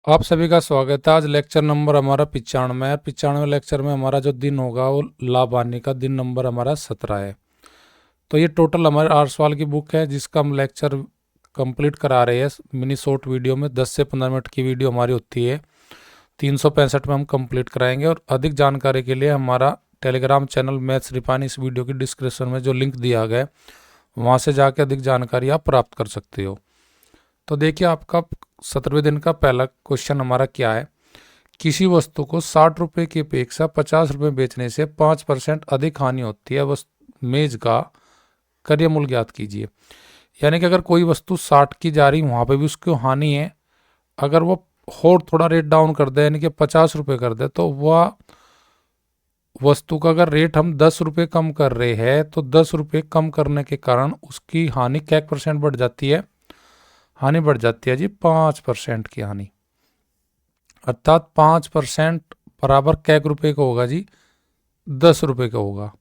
आप सभी का स्वागत है। आज लेक्चर नंबर हमारा 95 है। 95 लेक्चर में हमारा जो दिन होगा वो लाभ हानि का दिन नंबर हमारा 17 है। तो ये टोटल हमारे 8 सवाल की बुक है जिसका हम लेक्चर कंप्लीट करा रहे हैं मिनी शॉर्ट वीडियो में। 10 से 15 मिनट की वीडियो हमारी होती है। 365 में हम कंप्लीट कराएंगे। और अधिक जानकारी के लिए हमारा टेलीग्राम चैनल मैथ्स रिफाइन इस वीडियो की डिस्क्रिप्शन में जो लिंक दिया गया है वहाँ से जाकर अधिक जानकारी आप प्राप्त कर सकते हो। तो देखिए आपका 17वें दिन का पहला क्वेश्चन हमारा क्या है। किसी वस्तु को 60 रुपये की अपेक्षा 50 रुपये बेचने से 5% अधिक हानि होती है। मेज का क्रय मूल्य ज्ञात कीजिए। यानी कि अगर कोई वस्तु 60 की जा रही वहाँ पे भी उसको हानि है, अगर वो और थोड़ा रेट डाउन कर दे यानी कि 50 रुपये कर दे तो वह वस्तु का अगर रेट हम 10 रुपये कम कर रहे हैं तो 10 रुपये कम करने के कारण उसकी हानि क्या % बढ़ जाती है। हानि बढ़ जाती है जी 5% की हानि। अर्थात 5% बराबर कैक रुपए का होगा जी 10 रुपये का होगा।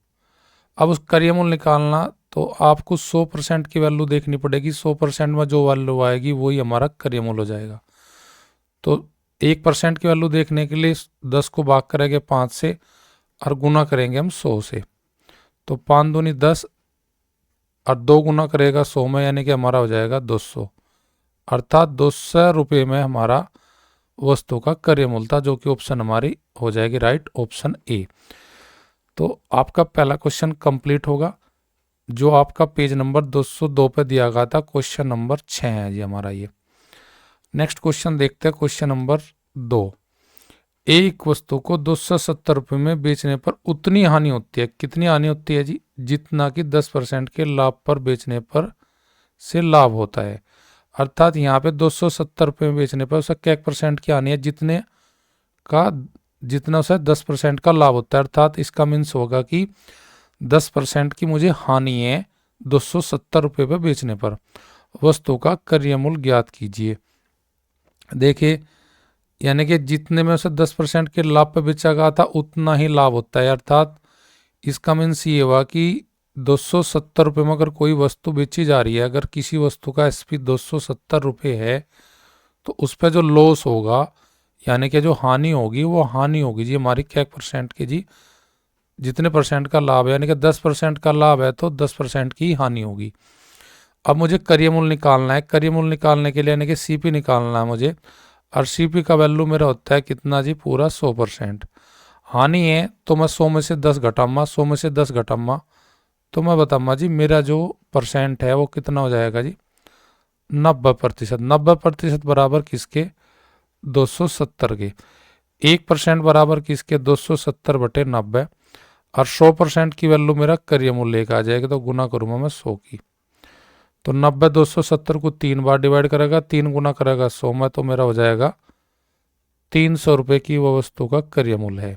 अब उस क्रय मूल्य निकालना तो आपको 100% की वैल्यू देखनी पड़ेगी। 100% में जो वैल्यू आएगी वही हमारा क्रय मूल्य हो जाएगा। तो 1% की वैल्यू देखने के लिए 10 को भाग करेंगे 5 से और गुना करेंगे हम 100 से। तो 5 दूनी 10 और 2 गुना करेगा 100 में यानी कि हमारा हो जाएगा 200। अर्थात 200 रुपये में हमारा वस्तु का क्रय मूल्य था, जो कि ऑप्शन हमारी हो जाएगी राइट, ऑप्शन ए। तो आपका पहला क्वेश्चन कंप्लीट होगा जो आपका पेज नंबर 202 पे दिया गया था। क्वेश्चन नंबर 6 है जी हमारा ये। नेक्स्ट क्वेश्चन देखते हैं, क्वेश्चन नंबर 2। एक वस्तु को 270 रुपये में बेचने पर उतनी हानि होती है। कितनी हानि होती है जी? जितना कि 10% के लाभ पर बेचने पर से लाभ होता है। अर्थात यहाँ पे 270 रुपये में बेचने पर उसका क्या % की हानि है? जितना उसे 10% का लाभ होता है। अर्थात इसका मीन्स होगा कि 10% की मुझे हानि है 270 रुपये पे बेचने पर। वस्तु का क्रय मूल्य ज्ञात कीजिए। देखिए यानी कि जितने में उसे 10% के लाभ पे बेचा गया था उतना ही लाभ होता है। अर्थात इसका मीन्स ये हुआ कि 270 रुपये में अगर कोई वस्तु बेची जा रही है, अगर किसी वस्तु का SP 270 रुपये है तो उस पर जो लॉस होगा यानी कि जो हानि होगी वो हानि होगी जी हमारी क्या % की जी? जितने % का लाभ है यानी कि 10% का लाभ है तो 10% की हानि होगी। अब मुझे क्रय मूल्य निकालना है। क्रय मूल्य निकालने के लिए यानी कि CP निकालना है मुझे। और CP का वैल्यू मेरा होता है कितना जी? पूरा 100%। हानि है तो मैं 100 में से 10 घटाऊंगा, 100 में से 10 घटाऊंगा तो मैं बताऊंगा जी मेरा जो % है वो कितना हो जाएगा जी? 90%। 90% बराबर किसके? 270 के। 1% बराबर किसके? 270/90। और 100% की वैल्यू मेरा क्रय मूल्य लेकर आ जाएगा तो गुना करूंगा मैं 100 की। तो 90 270 को 3 बार डिवाइड करेगा, 3 गुना करेगा 100 में तो मेरा हो जाएगा 300 रुपये की वो वस्तु का क्रय मूल्य है।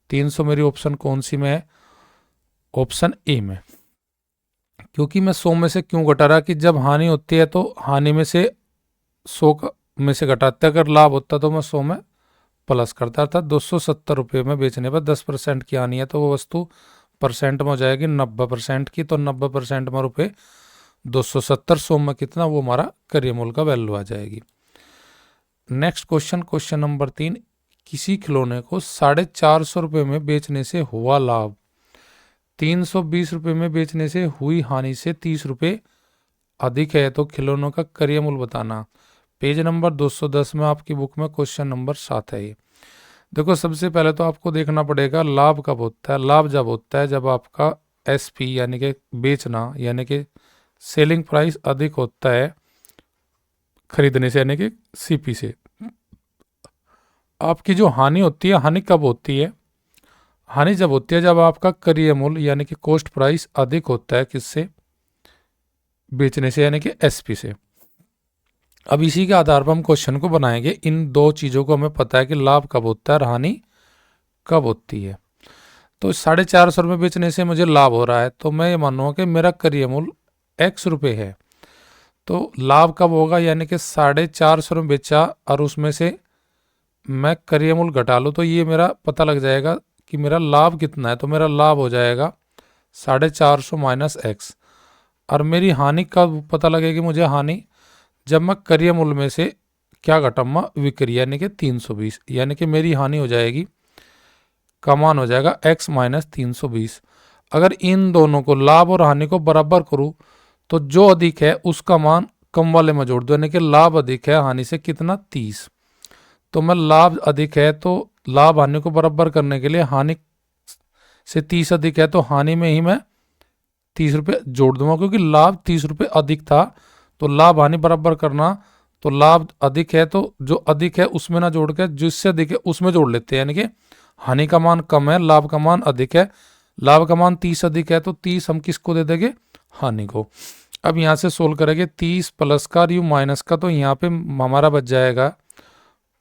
300 मेरी ऑप्शन कौन सी में है? ऑप्शन ए में। क्योंकि मैं 100 में से क्यों घटा रहा कि जब हानि होती है तो हानि में से 100 में से घटाते, अगर लाभ होता तो मैं 100 में प्लस करता था। 270 रुपये में बेचने पर 10% की हानि है तो वो वस्तु % में हो जाएगी 90% की। तो 90% में रुपये 270, 100 में कितना, वो हमारा क्रय मूल्य का वैल्यू आ जाएगी। Next question, question number 3। किसी खिलौने को 450 रुपये में बेचने से हुआ लाभ 320 रुपये में बेचने से हुई हानि से 30 रुपये अधिक है तो खिलौनों का क्रय मूल्य बताना। पेज नंबर 210 में आपकी बुक में क्वेश्चन नंबर 7 है ये। देखो सबसे पहले तो आपको देखना पड़ेगा लाभ कब होता है। लाभ जब होता है जब आपका SP यानी कि बेचना यानी कि सेलिंग प्राइस अधिक होता है खरीदने से यानी कि CP से। आपकी जो हानि होती है, हानि कब होती है? हानि जब होती है जब आपका क्रय मूल्य यानी कि कॉस्ट प्राइस अधिक होता है किससे? बेचने से यानी कि SP से। अब इसी के आधार पर हम क्वेश्चन को बनाएंगे। इन दो चीज़ों को हमें पता है कि लाभ कब होता है और हानि कब होती है। तो 450 रुपये बेचने से मुझे लाभ हो रहा है तो मैं ये मानूंगा कि मेरा क्रय मूल्य X रुपये है। तो लाभ कब होगा? यानी कि 450 में बेचा और उसमें से मैं क्रय मूल्य घटा लूँ तो ये मेरा पता लग जाएगा कि मेरा लाभ कितना है। तो मेरा लाभ हो जाएगा 450 - X। और मेरी हानि कब पता लगेगी मुझे? हानि जब मैं क्रय मूल्य में से क्या घटाऊंगा, विक्री, यानी कि 320, यानी कि मेरी हानि हो जाएगी, का मान हो जाएगा x माइनस 320। अगर इन दोनों को, लाभ और हानि को बराबर करूं तो जो अधिक है उसका मान कम वाले में जोड़ दो, यानी कि लाभ अधिक है हानि से कितना, 30। तो मैं लाभ अधिक है तो लाभ हानि को बराबर करने के लिए हानि से 30 अधिक है तो हानि में ही मैं 30 रुपये जोड़ दूंगा, क्योंकि लाभ 30 रुपये अधिक था। तो लाभ हानि बराबर करना, तो लाभ अधिक है तो जो अधिक है उसमें ना जोड़ के जिससे अधिक है उसमें जोड़ लेते हैं, यानी कि हानि का मान कम है, लाभ का मान अधिक है। लाभ का मान 30 अधिक है तो 30 हम किसको दे देंगे, हानि को। अब यहाँ से सोल्व करेंगे, 30 प्लस का और यू माइनस का, तो यहाँ पे हमारा बच जाएगा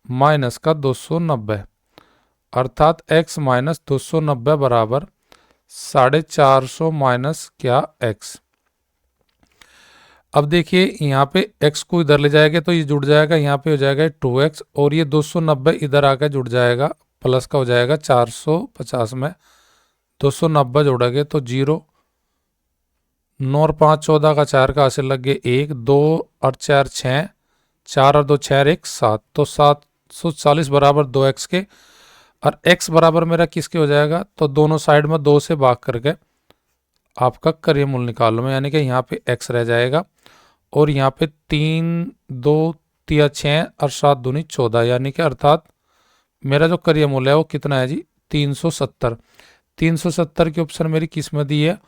माइनस का 290, अर्थात x माइनस 290 बराबर 450 माइनस क्या x। अब देखिए यहाँ पे x को इधर ले जाएंगे तो ये जुड़ जाएगा, यहाँ पे हो जाएगा 2x, और ये 290 इधर आकर जुड़ जाएगा, प्लस का हो जाएगा 450 में 290 जोड़ेंगे तो 0, 9 और 5 14 का 4 का हासिल लग गए 1, 2 और 4 6, 4 और 2 6 1 7, तो 740 बराबर 2x के। और x बराबर मेरा किसके हो जाएगा, तो दोनों साइड में 2 से भाग करके आपका करिय मूल निकाल लो, यानी कि यहाँ पे x रह जाएगा और यहाँ पे 3 2 3 6 और 7 दूनी 14, यानी कि अर्थात मेरा जो करिय मूल है वो कितना है जी, 370। 370 की ऑप्शन मेरी किस में दी है,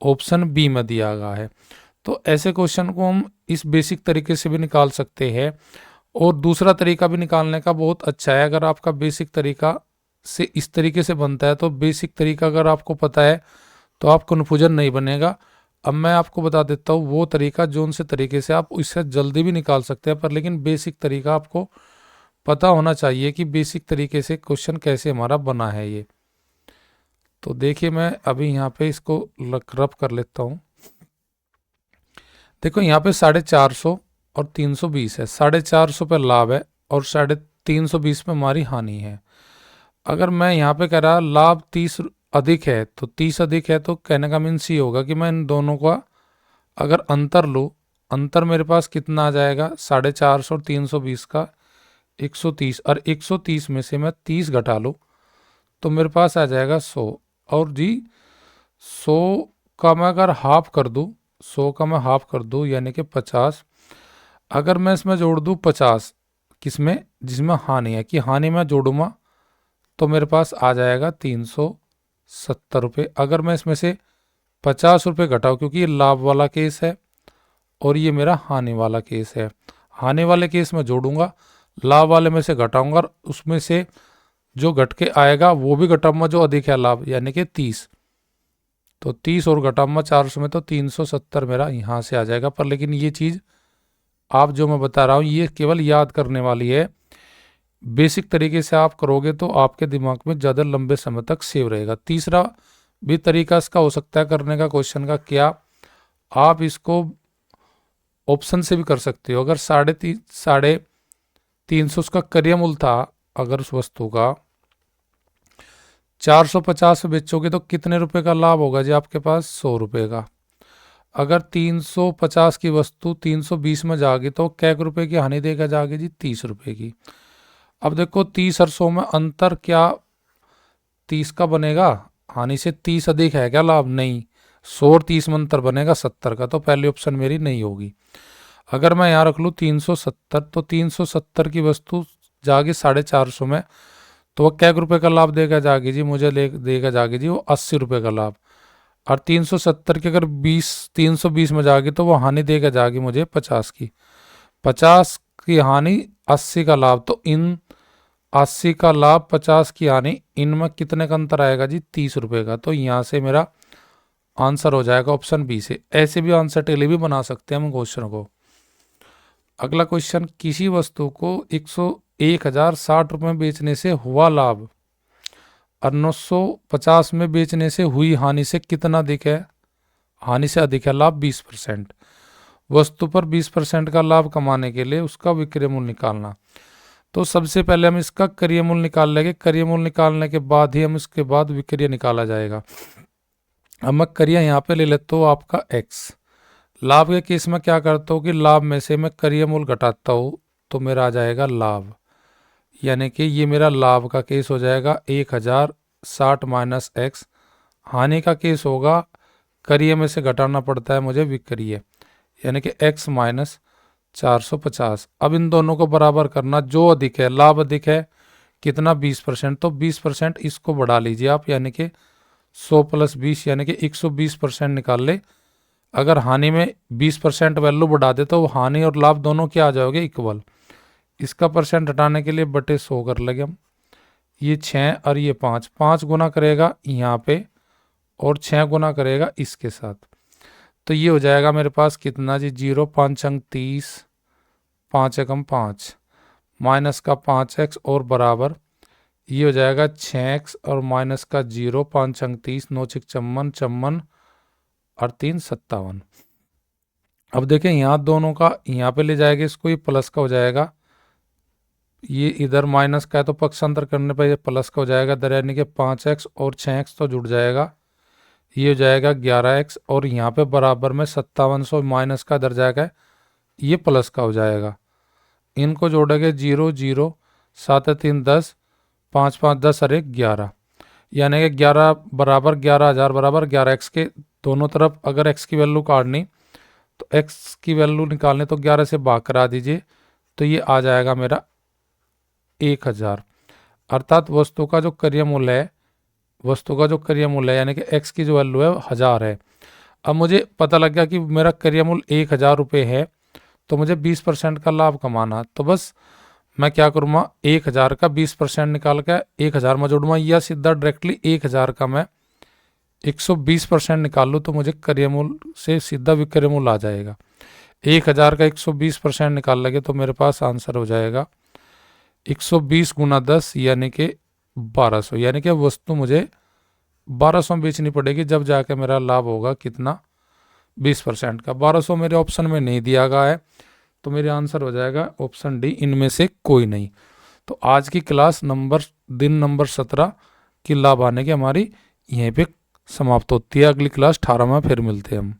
ऑप्शन बी में दिया गया है। तो ऐसे क्वेश्चन को हम इस बेसिक तरीके से भी निकाल सकते हैं, और दूसरा तरीका भी निकालने का बहुत अच्छा है। अगर आपका बेसिक तरीका से इस तरीके से बनता है तो बेसिक तरीका अगर आपको पता है तो आप कन्फ्यूजन नहीं बनेगा। अब मैं आपको बता देता हूँ वो तरीका जो उनसे तरीके से आप इससे जल्दी भी निकाल सकते हैं, पर लेकिन बेसिक तरीका आपको पता होना चाहिए कि बेसिक तरीके से क्वेश्चन कैसे हमारा बना है ये। तो देखिए मैं अभी यहाँ पे इसको रब कर लेता हूँ। देखो यहाँ पे 450 और 320 है, 450 पे लाभ है और 320 पे हमारी हानि है। अगर मैं यहाँ पे कह रहा लाभ 30 अधिक है तो 30 अधिक है, तो कहने का मीन्स ये होगा कि मैं इन दोनों का अगर अंतर लूँ, अंतर मेरे पास कितना आ जाएगा, 450 और 320 का 130, और 130 में से मैं 30 घटा लूँ तो मेरे पास आ जाएगा 100, और जी 100 का मैं अगर हाफ कर दूँ, 100 का मैं हाफ कर दूँ यानी कि 50, अगर मैं इसमें जोड़ दूँ 50 किसमें, जिसमें हानि है, कि हानि में जोड़ूंगा तो मेरे पास आ जाएगा 370 रुपये। अगर मैं इसमें से 50 रुपये घटाऊँ, क्योंकि ये लाभ वाला केस है और ये मेरा हानि वाला केस है, हानि वाले केस में जोड़ूंगा, लाभ वाले में से घटाऊंगा, और उसमें से जो घट के आएगा वो भी घटाऊंगा जो अधिक है लाभ, यानी कि 30। तो 30 और घटाऊंगा 400 में तो 370 मेरा यहाँ से आ जाएगा। पर लेकिन ये चीज़ आप जो मैं बता रहा हूँ ये केवल याद करने वाली है, बेसिक तरीके से आप करोगे तो आपके दिमाग में ज़्यादा लंबे समय तक सेव रहेगा। तीसरा भी तरीका इसका हो सकता है करने का क्वेश्चन का, क्या आप इसको ऑप्शन से भी कर सकते हो। अगर 350 उसका करिय मूल था, अगर उस वस्तु का 450 में बेचोगे तो कितने रुपए का लाभ होगा जी, आपके पास 100 रुपये का। अगर 350 की वस्तु 320 में जाएगी तो कै रुपए की हानि देगा जाएगी जी, 30 रुपये की। अब देखो 30 और 100 में अंतर क्या 30 का बनेगा, हानि से 30 अधिक है क्या लाभ, नहीं, 100 और 30 में अंतर बनेगा 70 का, तो पहली ऑप्शन मेरी नहीं होगी। अगर मैं यहाँ रख लूँ 370, तो 370 की वस्तु जाएगी 450 में, तो वह कै रुपये का लाभ देगा जाएगी जी, मुझे देगा जाएगी जी वो 80 रुपये का लाभ। और 370 की अगर 320 में जाएगी तो वो हानि देगा जाएगी मुझे 50 की, 50 की हानि 80 का लाभ, तो इन 80 का लाभ 50 की हानि, इनमें कितने का अंतर आएगा जी, 30 रुपये का। तो यहाँ से मेरा आंसर हो जाएगा ऑप्शन बी से। ऐसे भी आंसर टेली भी बना सकते हैं हम क्वेश्चन को। अगला क्वेश्चन, किसी वस्तु को 1,060 रुपये में बेचने से हुआ लाभ और 950 में बेचने से हुई हानि से कितना अधिक है, हानि से अधिक है लाभ 20%। वस्तु पर 20% का लाभ कमाने के लिए उसका विक्रय मूल्य निकालना। तो सबसे पहले हम इसका क्रय मूल्य निकाल लेंगे, क्रय मूल्य निकालने के बाद ही हम इसके बाद विक्रय निकाला जाएगा। अब मैं क्रय यहाँ पे ले लेता हूँ आपका x। लाभ के केस में क्या करता हूँ कि लाभ में से मैं क्रय मूल्य घटाता हूँ तो मेरा आ जाएगा लाभ, यानी कि ये मेरा लाभ का केस हो जाएगा 1060 माइनस एक्स। हानि का केस होगा करिए में से घटाना पड़ता है मुझे विक्रय, यानी कि x माइनस 450। अब इन दोनों को बराबर करना, जो अधिक है लाभ अधिक है कितना 20%, तो 20% इसको बढ़ा लीजिए आप, यानी कि 100 प्लस 20 यानी कि 120% निकाल ले। अगर हानि में 20% वैल्यू बढ़ा दे तो हानि और लाभ दोनों क्या आ जाओगे इक्वल। इसका परसेंट हटाने के लिए बटे 100 कर लगे हम। ये 6 और ये 5, 5 गुना करेगा यहाँ पे और 6 गुना करेगा इसके साथ, तो ये हो जाएगा मेरे पास कितना जी 0 5 अंक 30, 5 एकम 5 माइनस का 5x और बराबर ये हो जाएगा 6x और माइनस का 0 5 अंक 30 9 6 54 54 और 3 57। अब देखें यहाँ दोनों का यहाँ पे ले जाएगा इसको, ये प्लस का हो जाएगा, ये इधर माइनस का है तो पक्षांतर करने पर ये प्लस का हो जाएगा इधर, यानी कि 5x और 6x तो जुड़ जाएगा, ये हो जाएगा 11x और यहाँ पे बराबर में 5700 माइनस का इधर जाएगा, ये प्लस का हो जाएगा। इनको जोड़ेंगे 0 0 7 3 10 5 5 10 और 1 11, यानी कि 11 बराबर 11,000 बराबर 11x के दोनों तरफ अगर x की वैल्यू काटनी तो x की वैल्यू निकालने तो 11 से भाग करा दीजिए, तो ये आ जाएगा मेरा 1000। अर्थात वस्तु का जो क्रय मूल्य है, वस्तु का जो क्रय मूल्य है यानी कि x की जो वैल्यू है 1000 है। अब मुझे पता लग गया कि मेरा क्रय मूल्य 1000 रुपये है, तो मुझे 20% का लाभ कमाना, तो बस मैं क्या करूँगा 1000 का 20% निकाल के 1000 में जोड़ूंगा, या सीधा डायरेक्टली 1000 का मैं 120% निकाल लूँ तो मुझे क्रय मूल्य से सीधा विक्रय मूल्य आ जाएगा। 1000 का 120% निकाल लगे तो मेरे पास आंसर हो जाएगा 120 गुना 10 यानी कि 1200, यानी कि वस्तु मुझे 1200 में बेचनी पड़ेगी, जब जाके मेरा लाभ होगा कितना 20% का। 1200 मेरे ऑप्शन में नहीं दिया गया है, तो मेरे आंसर हो जाएगा ऑप्शन डी, इनमें से कोई नहीं। तो आज की क्लास दिन नंबर 17 की लाभ आने की हमारी यहीं पे समाप्त होती है। अगली क्लास 18 में फिर मिलते हैं हम।